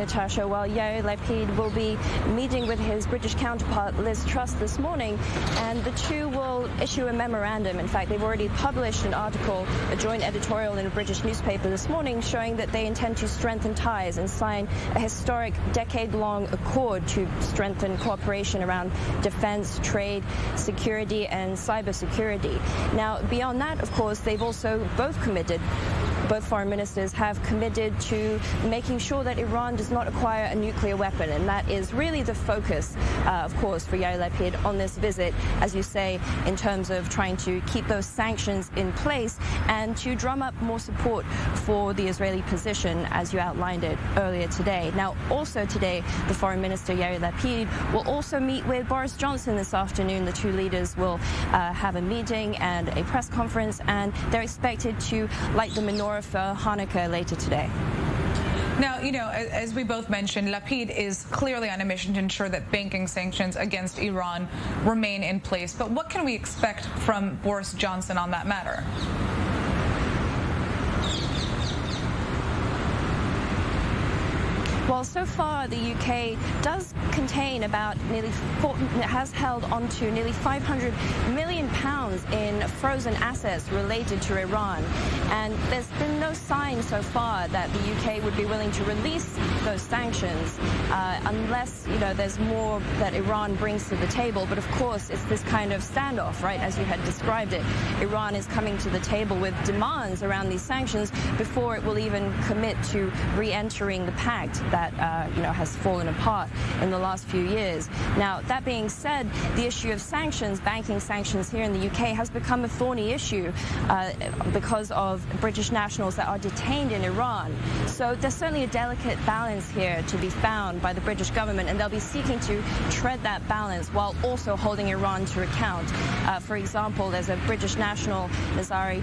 Natasha. Well, Yair Lapid will be meeting with his British counterpart Liz Truss this morning, and the two will issue a memorandum. In fact, they've already published an article, a joint editorial in a British newspaper this morning, showing that they intend to strengthen ties and sign a historic decade-long accord to strengthen cooperation around defense, trade, security, and cybersecurity. Now, beyond that, of course, they've also both foreign ministers have committed to making sure that Iran does not acquire a nuclear weapon, and that is really the focus, of course, for Yair Lapid on this visit, as you say, in terms of trying to keep those sanctions in place and to drum up more support for the Israeli position, as you outlined it earlier today. Now, also today, the foreign minister, Yair Lapid, will also meet with Boris Johnson this afternoon. The two leaders will have a meeting and a press conference, and they're expected to light the menorah for Hanukkah later today. Now, as we both mentioned, Lapid is clearly on a mission to ensure that banking sanctions against Iran remain in place. But what can we expect from Boris Johnson on that matter? Well, so far the UK does contain has held onto nearly £500 million in frozen assets related to Iran, and there's been no sign so far that the UK would be willing to release those sanctions unless there's more that Iran brings to the table. But of course, it's this kind of standoff, right, as you had described it. Iran is coming to the table with demands around these sanctions before it will even commit to re-entering the pact that has fallen apart in the last few years. Now, that being said, the issue of sanctions, banking sanctions here in the UK, has become a thorny issue because of British nationals that are detained in Iran. So there's certainly a delicate balance here to be found by the British government, and they'll be seeking to tread that balance while also holding Iran to account. For example, there's a British national, Nazanin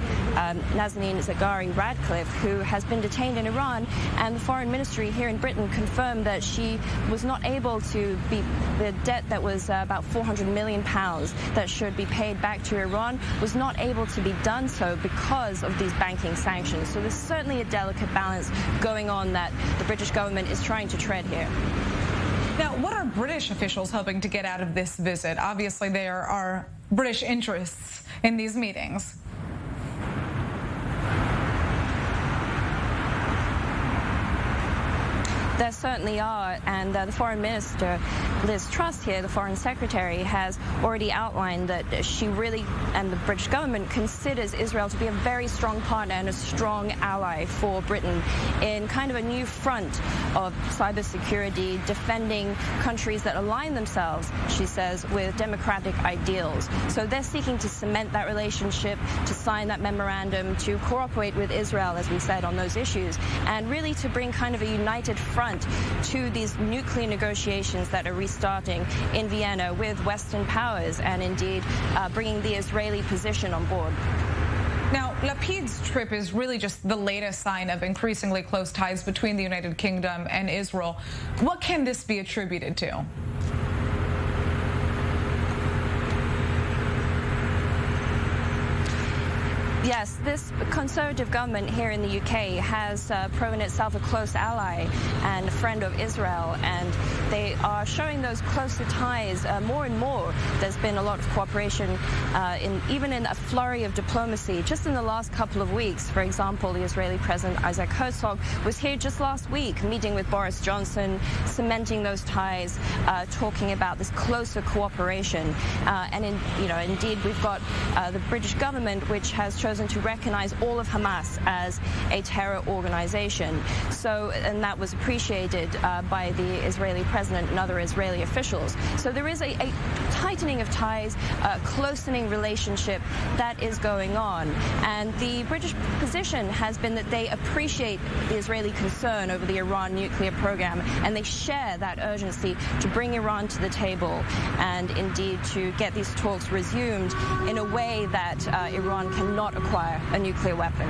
Zaghari-Ratcliffe, who has been detained in Iran, and the Foreign Ministry here in Britain confirmed that she was not able to be, the debt that was about £400 million that should be paid back to Iran was not able to be done so because of these banking sanctions. So there's certainly a delicate balance going on that the British government is trying to tread here. Now, what are British officials hoping to get out of this visit? Obviously, there are British interests in these meetings. There certainly are, and the Foreign Minister, Liz Truss here, the Foreign Secretary, has already outlined that she really, and the British government, considers Israel to be a very strong partner and a strong ally for Britain in kind of a new front of cybersecurity, defending countries that align themselves, she says, with democratic ideals. So they're seeking to cement that relationship, to sign that memorandum, to cooperate with Israel, as we said, on those issues, and really to bring kind of a united front to these nuclear negotiations that are restarting in Vienna with Western powers, and indeed bringing the Israeli position on board. Now, Lapid's trip is really just the latest sign of increasingly close ties between the United Kingdom and Israel. What can this be attributed to? Yes, this Conservative government here in the UK has proven itself a close ally and a friend of Israel, and they are showing those closer ties more and more. There's been a lot of cooperation, even in a flurry of diplomacy. Just in the last couple of weeks, for example, the Israeli President Isaac Herzog was here just last week, meeting with Boris Johnson, cementing those ties, talking about this closer cooperation. And indeed, we've got the British government, which has chosen to recognize all of Hamas as a terror organization. So, and that was appreciated by the Israeli president and other Israeli officials. So there is a tightening of ties, a closening relationship that is going on. And the British position has been that they appreciate the Israeli concern over the Iran nuclear program, and they share that urgency to bring Iran to the table and indeed to get these talks resumed in a way that Iran cannot acquire a nuclear weapon.